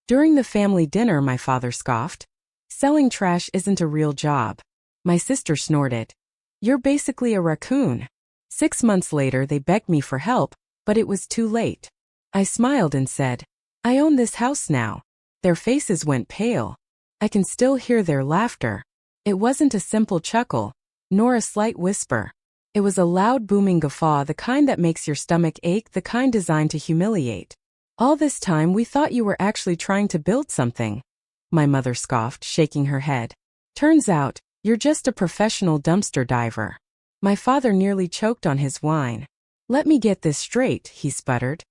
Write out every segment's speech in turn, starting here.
During the family dinner, my father scoffed. Selling trash isn't a real job. My sister snorted. You're basically a raccoon. 6 months later, they begged me for help, but it was too late. I smiled and said, I own this house now. Their faces went pale. I can still hear their laughter. It wasn't a simple chuckle, nor a slight whisper. It was a loud booming guffaw, the kind that makes your stomach ache, the kind designed to humiliate. All this time we thought you were actually trying to build something. My mother scoffed, shaking her head. Turns out, you're just a professional dumpster diver. My father nearly choked on his wine. Let me get this straight, he sputtered.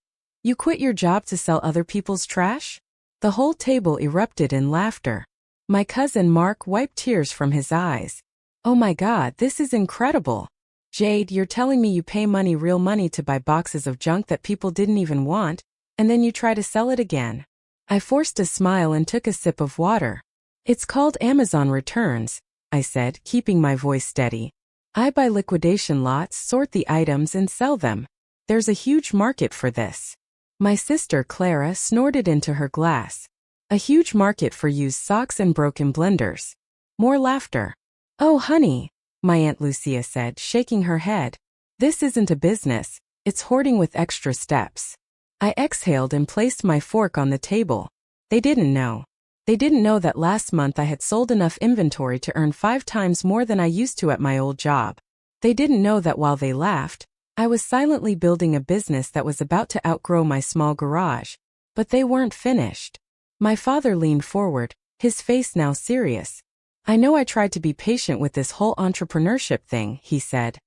You quit your job to sell other people's trash? The whole table erupted in laughter. My cousin Mark wiped tears from his eyes. Oh my God, this is incredible. Jade, you're telling me you pay money, real money, to buy boxes of junk that people didn't even want, and then you try to sell it again? I forced a smile and took a sip of water. It's called Amazon Returns, I said, keeping my voice steady. I buy liquidation lots, sort the items, and sell them. There's a huge market for this. My sister Clara snorted into her glass. A huge market for used socks and broken blenders. More laughter. Oh, honey, my Aunt Lucia said, shaking her head. This isn't a business, it's hoarding with extra steps. I exhaled and placed my fork on the table. They didn't know. They didn't know that last month I had sold enough inventory to earn 5 times more than I used to at my old job. They didn't know that while they laughed, I was silently building a business that was about to outgrow my small garage. But they weren't finished. My father leaned forward, his face now serious. I know I tried to be patient with this whole entrepreneurship thing, he said.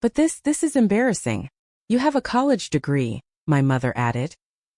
But this is embarrassing. You have a college degree, my mother added.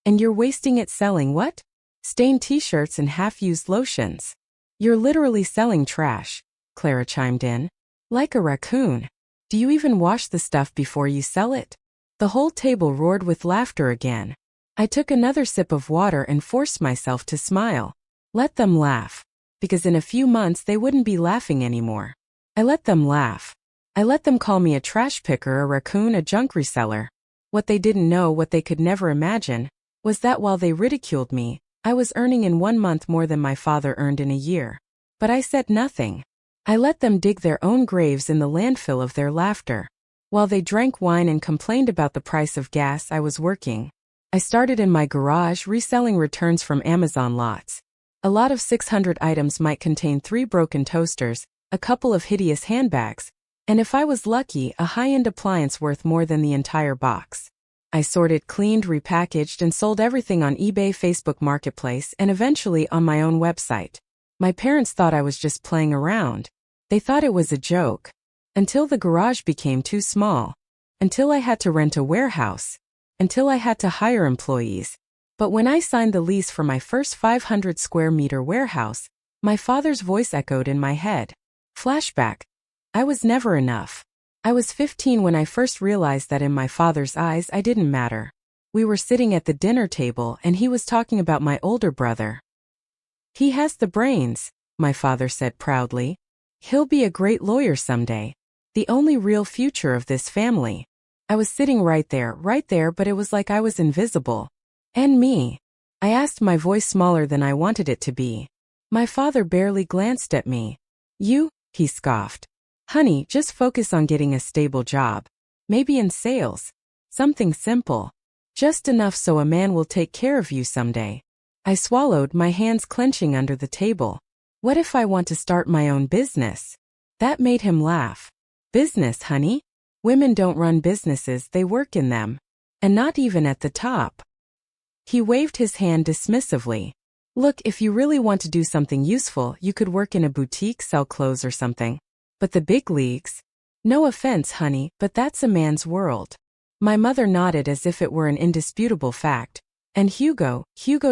And you're wasting it selling what? Stained t-shirts and half-used lotions. You're literally selling trash, Clara chimed in. Like a raccoon. Do you even wash the stuff before you sell it? The whole table roared with laughter again. I took another sip of water and forced myself to smile. Let them laugh. Because in a few months they wouldn't be laughing anymore. I let them laugh. I let them call me a trash picker, a raccoon, a junk reseller. What they didn't know, what they could never imagine, was that while they ridiculed me, I was earning in 1 month more than my father earned in a year. But I said nothing. I let them dig their own graves in the landfill of their laughter. While they drank wine and complained about the price of gas, I was working. I started in my garage reselling returns from Amazon lots. A lot of 600 items might contain 3 broken toasters, a couple of hideous handbags, and if I was lucky, a high-end appliance worth more than the entire box. I sorted, cleaned, repackaged, and sold everything on eBay, Facebook Marketplace, and eventually on my own website. My parents thought I was just playing around. They thought it was a joke. Until the garage became too small. Until I had to rent a warehouse. Until I had to hire employees. But when I signed the lease for my first 500 square meter warehouse, my father's voice echoed in my head. Flashback. I was never enough. I was 15 when I first realized that in my father's eyes I didn't matter. We were sitting at the dinner table and he was talking about my older brother. He has the brains, my father said proudly. He'll be a great lawyer someday. The only real future of this family. I was sitting right there, but it was like I was invisible. And me? I asked, my voice smaller than I wanted it to be. My father barely glanced at me. You? He scoffed. Honey, just focus on getting a stable job. Maybe in sales. Something simple. Just enough so a man will take care of you someday. I swallowed, my hands clenching under the table. What if I want to start my own business? That made him laugh. Business, honey? Women don't run businesses, they work in them. And not even at the top. He waved his hand dismissively. Look, if you really want to do something useful, you could work in a boutique, sell clothes or something. But the big leagues? No offense, honey, but that's a man's world. My mother nodded as if it were an indisputable fact. And Hugo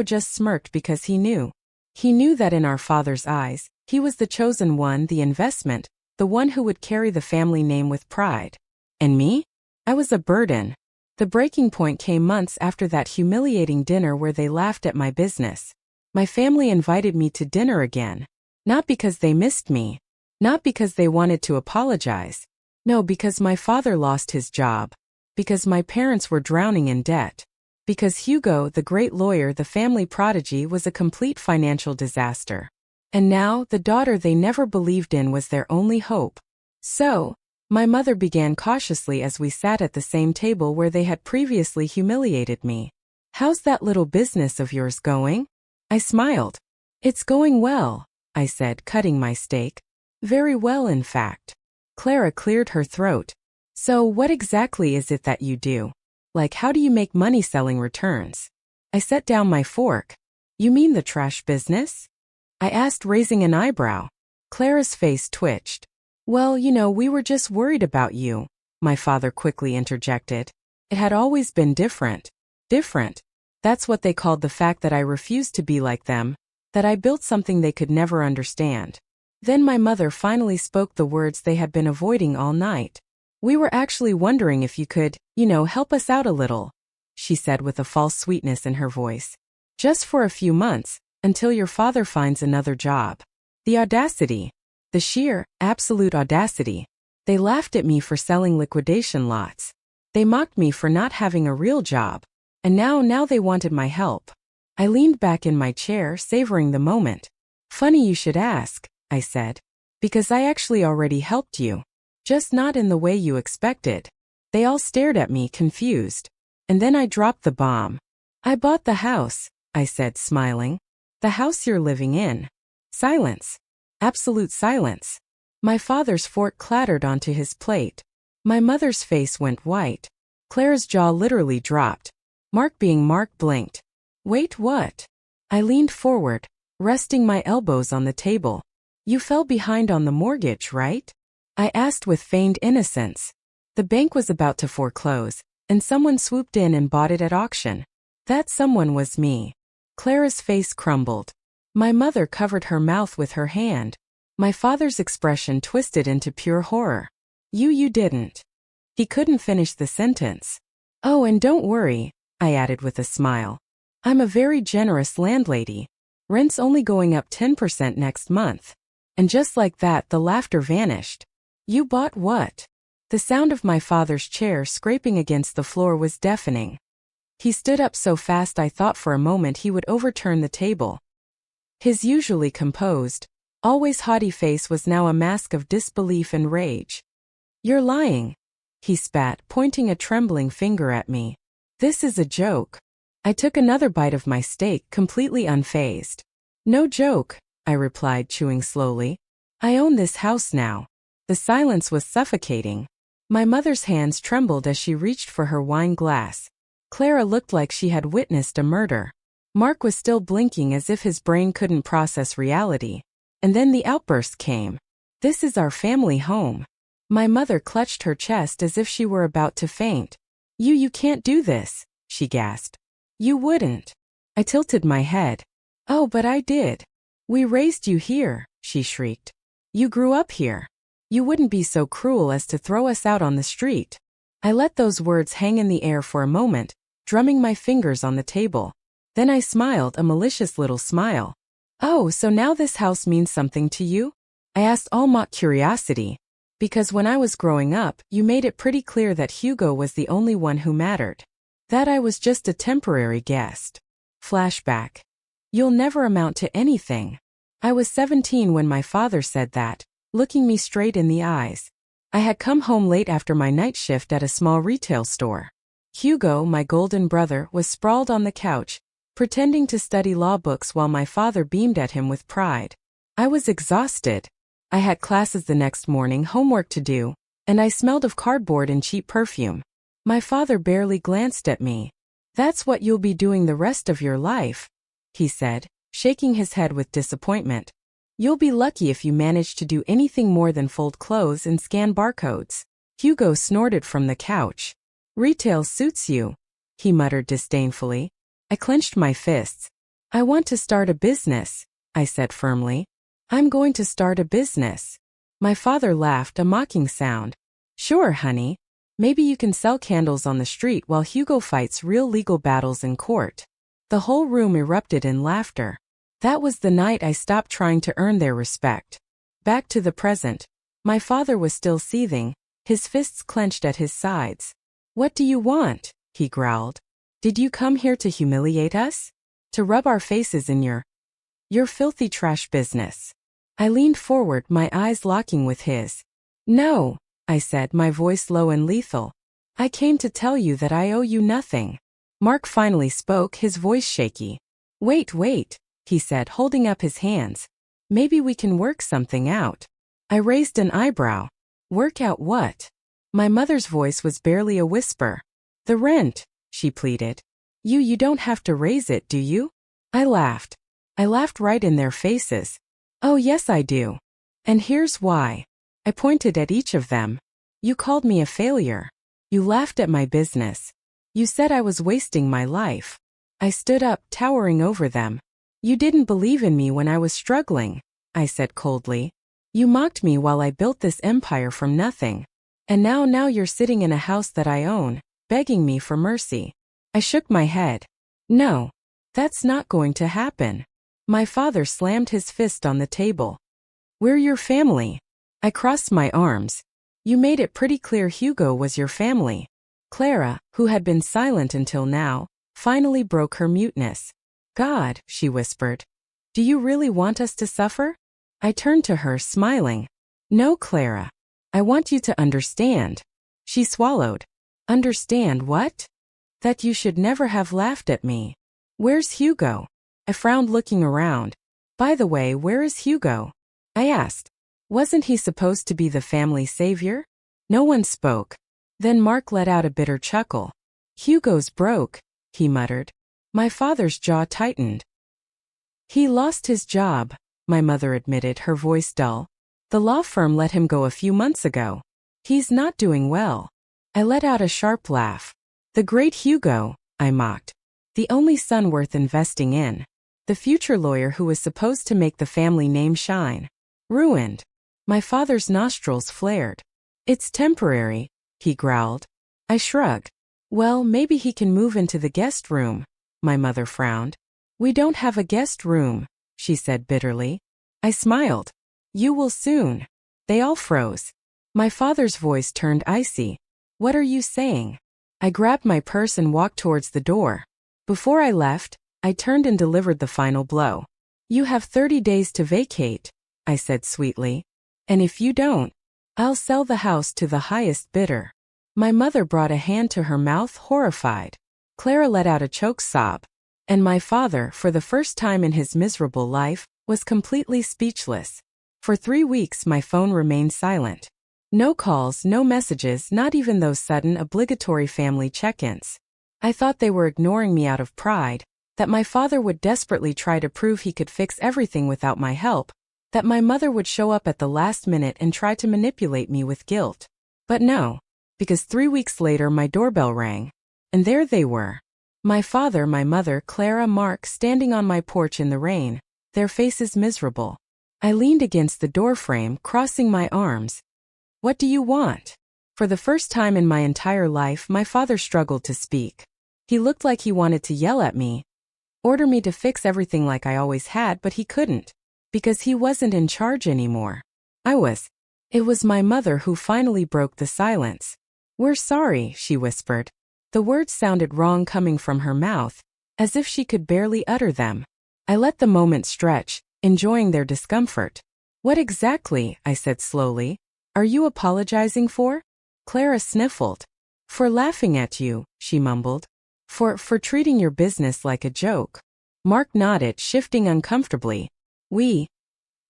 just smirked because he knew. He knew that in our father's eyes, he was the chosen one, the investment, the one who would carry the family name with pride. And me? I was a burden. The breaking point came months after that humiliating dinner where they laughed at my business. My family invited me to dinner again. Not because they missed me. Not because they wanted to apologize. No, because my father lost his job. Because my parents were drowning in debt. Because Hugo, the great lawyer, the family prodigy, was a complete financial disaster. And now, the daughter they never believed in was their only hope. So, my mother began cautiously as we sat at the same table where they had previously humiliated me. "How's that little business of yours going?" I smiled. "It's going well," I said, cutting my steak. "Very well, in fact." Clara cleared her throat. "So what exactly is it that you do? Like, how do you make money selling returns?" I set down my fork. "You mean the trash business?" I asked, raising an eyebrow. Clara's face twitched. "Well, we were just worried about you," my father quickly interjected. "It had always been different." Different. That's what they called the fact that I refused to be like them, that I built something they could never understand. Then my mother finally spoke the words they had been avoiding all night. "We were actually wondering if you could, help us out a little," she said with a false sweetness in her voice. "Just for a few months, until your father finds another job." The audacity. The sheer, absolute audacity. They laughed at me for selling liquidation lots. They mocked me for not having a real job. And now they wanted my help. I leaned back in my chair, savoring the moment. "Funny you should ask," I said. "Because I actually already helped you. Just not in the way you expected." They all stared at me, confused. And then I dropped the bomb. "I bought the house," I said, smiling. "The house you're living in." Silence. Absolute silence. My father's fork clattered onto his plate. My mother's face went white. Clara's jaw literally dropped. Mark being Mark blinked. "Wait, what?" I leaned forward, resting my elbows on the table. "You fell behind on the mortgage, right?" I asked with feigned innocence. The bank was about to foreclose, and someone swooped in and bought it at auction. That someone was me. Clara's face crumbled. My mother covered her mouth with her hand. My father's expression twisted into pure horror. You didn't." He couldn't finish the sentence. "Oh, and don't worry," I added with a smile. "I'm a very generous landlady. Rent's only going up 10% next month." And just like that, the laughter vanished. "You bought what?" The sound of my father's chair scraping against the floor was deafening. He stood up so fast I thought for a moment he would overturn the table. His usually composed, always haughty face was now a mask of disbelief and rage. "You're lying," he spat, pointing a trembling finger at me. "This is a joke." I took another bite of my steak, completely unfazed. "No joke," I replied, chewing slowly. "I own this house now." The silence was suffocating. My mother's hands trembled as she reached for her wine glass. Clara looked like she had witnessed a murder. Mark was still blinking as if his brain couldn't process reality. And then the outburst came. "This is our family home." My mother clutched her chest as if she were about to faint. You can't do this," she gasped. "You wouldn't." I tilted my head. "Oh, but I did." "We raised you here," she shrieked. "You grew up here. You wouldn't be so cruel as to throw us out on the street." I let those words hang in the air for a moment, drumming my fingers on the table. Then I smiled, a malicious little smile. "Oh, so now this house means something to you?" I asked, all mock curiosity. "Because when I was growing up, you made it pretty clear that Hugo was the only one who mattered. That I was just a temporary guest." Flashback. "You'll never amount to anything." I was 17 when my father said that, looking me straight in the eyes. I had come home late after my night shift at a small retail store. Hugo, my golden brother, was sprawled on the couch, pretending to study law books while my father beamed at him with pride. I was exhausted. I had classes the next morning, homework to do, and I smelled of cardboard and cheap perfume. My father barely glanced at me. "That's what you'll be doing the rest of your life," he said, shaking his head with disappointment. "You'll be lucky if you manage to do anything more than fold clothes and scan barcodes." Hugo snorted from the couch. "Retail suits you," he muttered disdainfully. I clenched my fists. "I want to start a business," I said firmly. "I'm going to start a business." My father laughed, a mocking sound. "Sure, honey. Maybe you can sell candles on the street while Hugo fights real legal battles in court." The whole room erupted in laughter. That was the night I stopped trying to earn their respect. Back to the present. My father was still seething, his fists clenched at his sides. "What do you want?" he growled. Did you come here to humiliate us? To rub our faces in your filthy trash business? I leaned forward, my eyes locking with his. No, I said, my voice low and lethal. I came to tell you that I owe you nothing. Mark finally spoke, his voice shaky. Wait, he said, holding up his hands. Maybe we can work something out. I raised an eyebrow. Work out what? My mother's voice was barely a whisper. The rent, she pleaded. You don't have to raise it, do you? I laughed. I laughed right in their faces. Oh yes I do. And here's why. I pointed at each of them. You called me a failure. You laughed at my business. You said I was wasting my life. I stood up, towering over them. You didn't believe in me when I was struggling, I said coldly. You mocked me while I built this empire from nothing. And now you're sitting in a house that I own, begging me for mercy. I shook my head. No, that's not going to happen. My father slammed his fist on the table. We're your family. I crossed my arms. You made it pretty clear Hugo was your family. Clara, who had been silent until now, finally broke her muteness. God, she whispered. Do you really want us to suffer? I turned to her, smiling. No, Clara. I want you to understand. She swallowed. Understand what? That you should never have laughed at me. Where's Hugo? I frowned, looking around. By the way, where is Hugo? I asked. Wasn't he supposed to be the family savior? No one spoke. Then Mark let out a bitter chuckle. Hugo's broke, he muttered. My father's jaw tightened. He lost his job, my mother admitted, her voice dull. The law firm let him go a few months ago. He's not doing well. I let out a sharp laugh. The great Hugo, I mocked. The only son worth investing in. The future lawyer who was supposed to make the family name shine. Ruined. My father's nostrils flared. It's temporary, he growled. I shrugged. Well, maybe he can move into the guest room, my mother frowned. We don't have a guest room, she said bitterly. I smiled. You will soon. They all froze. My father's voice turned icy. What are you saying? I grabbed my purse and walked towards the door. Before I left, I turned and delivered the final blow. You have 30 days to vacate, I said sweetly. And if you don't, I'll sell the house to the highest bidder. My mother brought a hand to her mouth, horrified. Clara let out a choked sob. And my father, for the first time in his miserable life, was completely speechless. For 3 weeks my phone remained silent. No calls, no messages, not even those sudden obligatory family check-ins. I thought they were ignoring me out of pride, that my father would desperately try to prove he could fix everything without my help, that my mother would show up at the last minute and try to manipulate me with guilt. But no, because 3 weeks later my doorbell rang. And there they were. My father, my mother, Clara, Mark, standing on my porch in the rain, their faces miserable. I leaned against the doorframe, crossing my arms. What do you want? For the first time in my entire life, my father struggled to speak. He looked like he wanted to yell at me, order me to fix everything like I always had, but he couldn't. Because he wasn't in charge anymore. I was. It was my mother who finally broke the silence. We're sorry, she whispered. The words sounded wrong coming from her mouth, as if she could barely utter them. I let the moment stretch, enjoying their discomfort. What exactly, I said slowly, are you apologizing for? Clara sniffled. For laughing at you, she mumbled. For treating your business like a joke. Mark nodded, shifting uncomfortably. We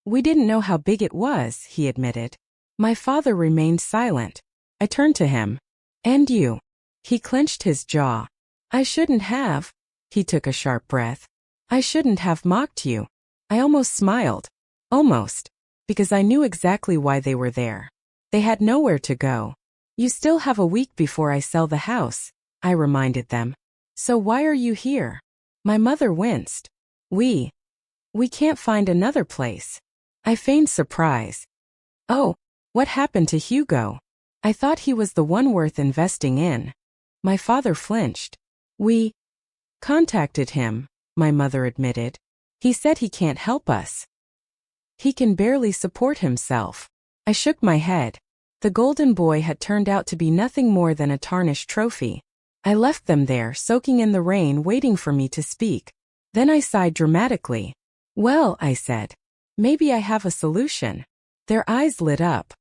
didn't know how big it was, he admitted. My father remained silent. I turned to him. And you? He clenched his jaw. I shouldn't have. He took a sharp breath. I shouldn't have mocked you. I almost smiled. Almost. Because I knew exactly why they were there. They had nowhere to go. You still have a week before I sell the house, I reminded them. So why are you here? My mother winced. We can't find another place. I feigned surprise. Oh, what happened to Hugo? I thought he was the one worth investing in. My father flinched. We contacted him, my mother admitted. He said he can't help us. He can barely support himself. I shook my head. The golden boy had turned out to be nothing more than a tarnished trophy. I left them there, soaking in the rain, waiting for me to speak. Then I sighed dramatically. Well, I said, maybe I have a solution. Their eyes lit up.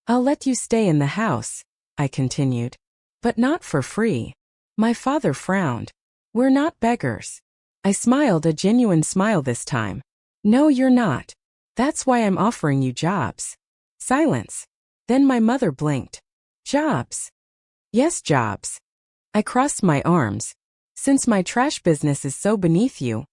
I'll let you stay in the house, I continued. But not for free. My father frowned. We're not beggars. I smiled, a genuine smile this time. No, you're not. That's why I'm offering you jobs. Silence. Then my mother blinked. Jobs? Yes, jobs. I crossed my arms. Since my trash business is so beneath you,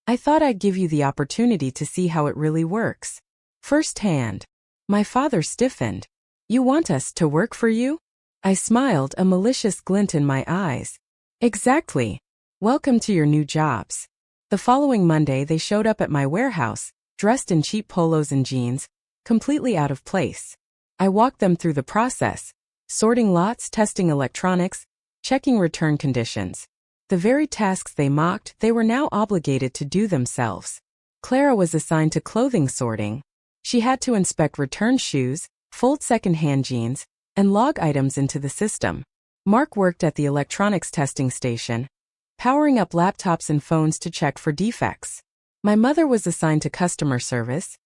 I thought I'd give you the opportunity to see how it really works. Firsthand. My father stiffened. You want us to work for you? I smiled, a malicious glint in my eyes. Exactly. Welcome to your new jobs. The following Monday they showed up at my warehouse, dressed in cheap polos and jeans, completely out of place. I walked them through the process, sorting lots, testing electronics, checking return conditions. The very tasks they mocked, they were now obligated to do themselves. Clara was assigned to clothing sorting. She had to inspect returned shoes, fold second-hand jeans, and log items into the system. Mark worked at the electronics testing station, powering up laptops and phones to check for defects. My mother was assigned to customer service,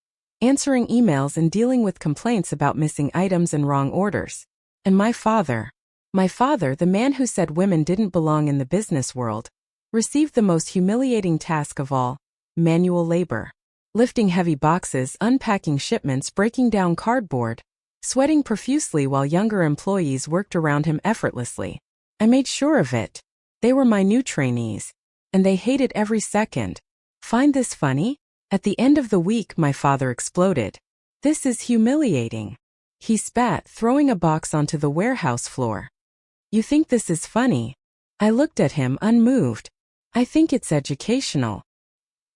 answering emails and dealing with complaints about missing items and wrong orders. And my father, the man who said women didn't belong in the business world, received the most humiliating task of all, manual labor. Lifting heavy boxes, unpacking shipments, breaking down cardboard, sweating profusely while younger employees worked around him effortlessly. I made sure of it. They were my new trainees, and they hated every second. Find this funny? At the end of the week, my father exploded. This is humiliating. He spat, throwing a box onto the warehouse floor. You think this is funny? I looked at him, unmoved. I think it's educational.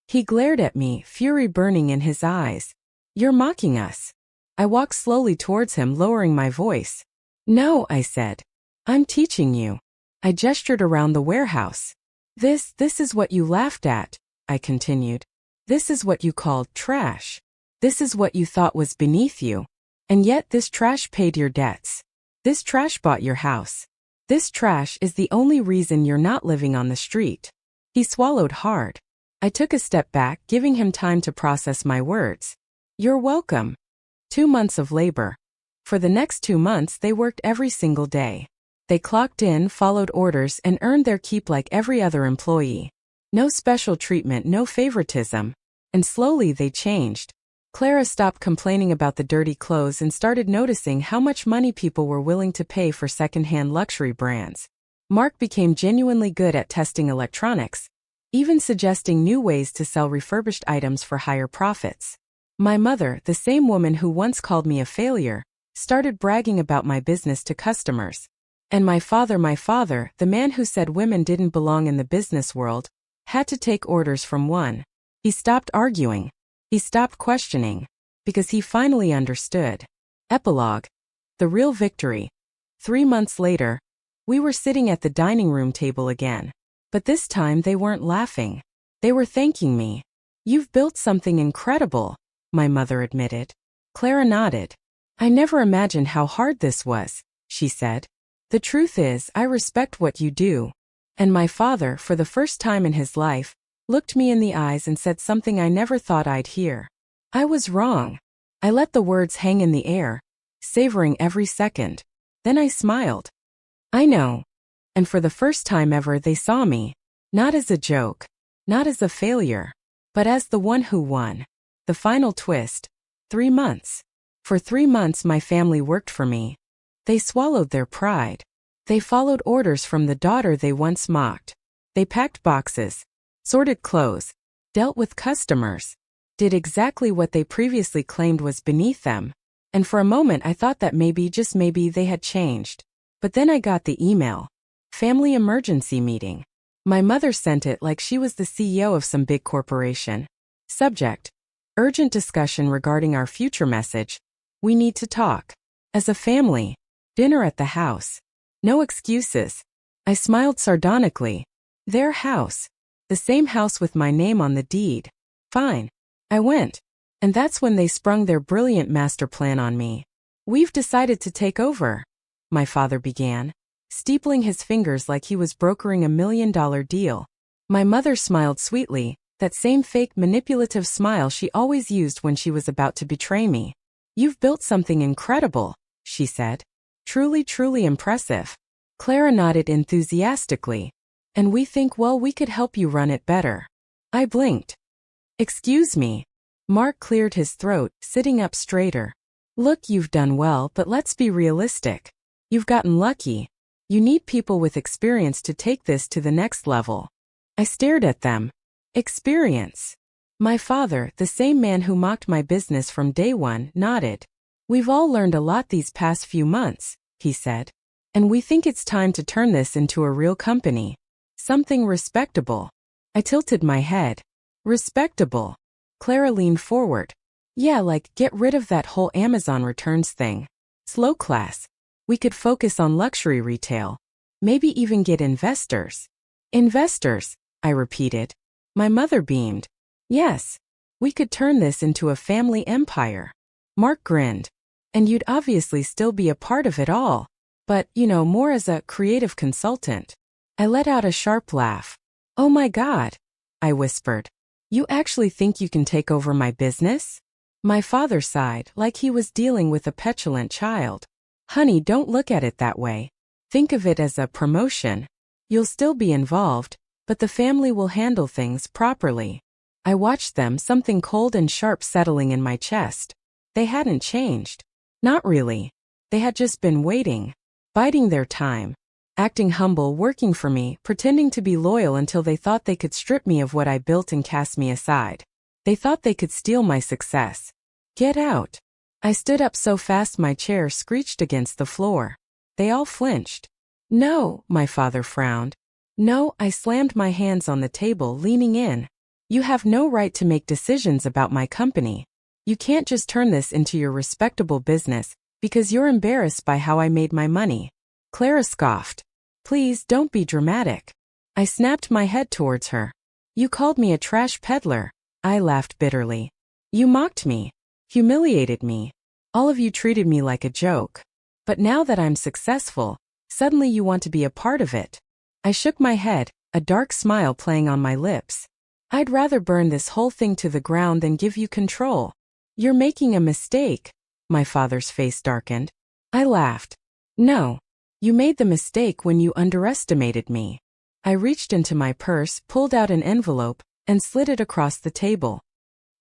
He glared at me, fury burning in his eyes. You're mocking us. I walked slowly towards him, lowering my voice. No, I said. I'm teaching you. I gestured around the warehouse. This is what you laughed at, I continued. This is what you called trash. This is what you thought was beneath you. And yet this trash paid your debts. This trash bought your house. This trash is the only reason you're not living on the street. He swallowed hard. I took a step back, giving him time to process my words. You're welcome. 2 months of labor. For the next 2 months they worked every single day. They clocked in, followed orders, and earned their keep like every other employee. No special treatment, no favoritism. And slowly they changed. Clara stopped complaining about the dirty clothes and started noticing how much money people were willing to pay for second-hand luxury brands. Mark became genuinely good at testing electronics, even suggesting new ways to sell refurbished items for higher profits. My mother, the same woman who once called me a failure, started bragging about my business to customers. And my father, the man who said women didn't belong in the business world, had to take orders from one. He stopped arguing. He stopped questioning. Because he finally understood. Epilogue. The real victory. 3 months later, we were sitting at the dining room table again. But this time they weren't laughing. They were thanking me. You've built something incredible, my mother admitted. Clara nodded. I never imagined how hard this was, she said. The truth is, I respect what you do. And my father, for the first time in his life, looked me in the eyes and said something I never thought I'd hear. I was wrong. I let the words hang in the air, savoring every second. Then I smiled. I know. And for the first time ever they saw me, not as a joke, not as a failure, but as the one who won. The final twist. 3 months. For 3 months my family worked for me. They swallowed their pride. They followed orders from the daughter they once mocked. They packed boxes, sorted clothes, dealt with customers, did exactly what they previously claimed was beneath them. And for a moment I thought that maybe, just maybe, they had changed. But then I got the email. Family emergency meeting. My mother sent it like she was the CEO of some big corporation. Subject: urgent discussion regarding our future. Message: we need to talk. As a family. Dinner at the house. No excuses. I smiled sardonically. Their house. The same house with my name on the deed. Fine. I went. And that's when they sprung their brilliant master plan on me. We've decided to take over, my father began. steepling his fingers like he was brokering $1 million deal. My mother smiled sweetly, that same fake manipulative smile she always used when she was about to betray me. "You've built something incredible," she said. "Truly, truly impressive." Clara nodded enthusiastically. "And we think, well, we could help you run it better." I blinked. "Excuse me." Mark cleared his throat, sitting up straighter. "Look, you've done well, but let's be realistic. You've gotten lucky. You need people with experience to take this to the next level." I stared at them. Experience? My father, the same man who mocked my business from day one, nodded. "We've all learned a lot these past few months," he said. "And we think it's time to turn this into a real company. Something respectable." I tilted my head. "Respectable?" Clara leaned forward. "Yeah, like get rid of that whole Amazon returns thing. Slow class. We could focus on luxury retail. Maybe even get investors." "Investors?" I repeated. My mother beamed. "Yes. We could turn this into a family empire." Mark grinned. "And you'd obviously still be a part of it all. But, more as a creative consultant." I let out a sharp laugh. "Oh my God," I whispered. "You actually think you can take over my business?" My father sighed, like he was dealing with a petulant child. "Honey, don't look at it that way. Think of it as a promotion. You'll still be involved, but the family will handle things properly." I watched them, something cold and sharp settling in my chest. They hadn't changed. Not really. They had just been waiting, biding their time, acting humble, working for me, pretending to be loyal until they thought they could strip me of what I built and cast me aside. They thought they could steal my success. "Get out." I stood up so fast my chair screeched against the floor. They all flinched. "No," my father frowned. "No," I slammed my hands on the table, leaning in. "You have no right to make decisions about my company. You can't just turn this into your respectable business because you're embarrassed by how I made my money." Clara scoffed. "Please don't be dramatic." I snapped my head towards her. "You called me a trash peddler." I laughed bitterly. "You mocked me, humiliated me. All of you treated me like a joke. But now that I'm successful, suddenly you want to be a part of it." I shook my head, a dark smile playing on my lips. "I'd rather burn this whole thing to the ground than give you control." "You're making a mistake." My father's face darkened. I laughed. "No. You made the mistake when you underestimated me." I reached into my purse, pulled out an envelope, and slid it across the table.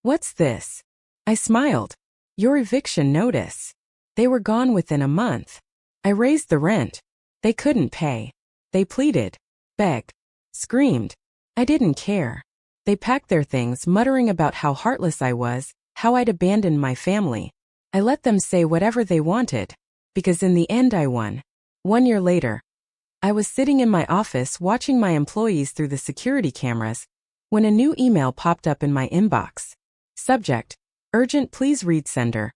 "What's this?" I smiled. "Your eviction notice." They were gone within a month. I raised the rent. They couldn't pay. They pleaded, begged, screamed. I didn't care. They packed their things, muttering about how heartless I was, how I'd abandoned my family. I let them say whatever they wanted, because in the end I won. 1 year later, I was sitting in my office watching my employees through the security cameras when a new email popped up in my inbox. Subject: Urgent, please read sender.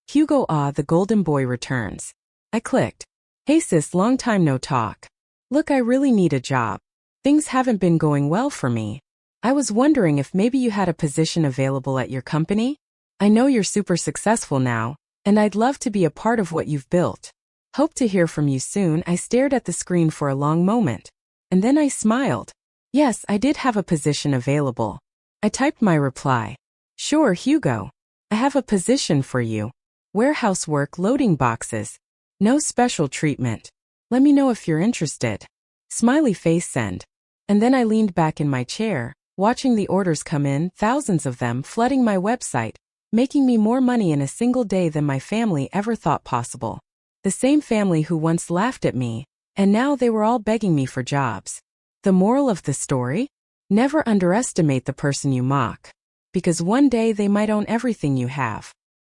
Hugo Ah, the golden boy returns. I clicked. "Hey sis, long time no talk. Look, I really need a job. Things haven't been going well for me. I was wondering if maybe you had a position available at your company? I know you're super successful now, and I'd love to be a part of what you've built. Hope to hear from you soon." I stared at the screen for a long moment, and then I smiled. Yes, I did have a position available. I typed my reply. "Sure, Hugo. I have a position for you. Warehouse work, loading boxes. No special treatment. Let me know if you're interested." Smiley face send. And then I leaned back in my chair, watching the orders come in, thousands of them flooding my website, making me more money in a single day than my family ever thought possible. The same family who once laughed at me, and now they were all begging me for jobs. The moral of the story? Never underestimate the person you mock, because one day they might own everything you have.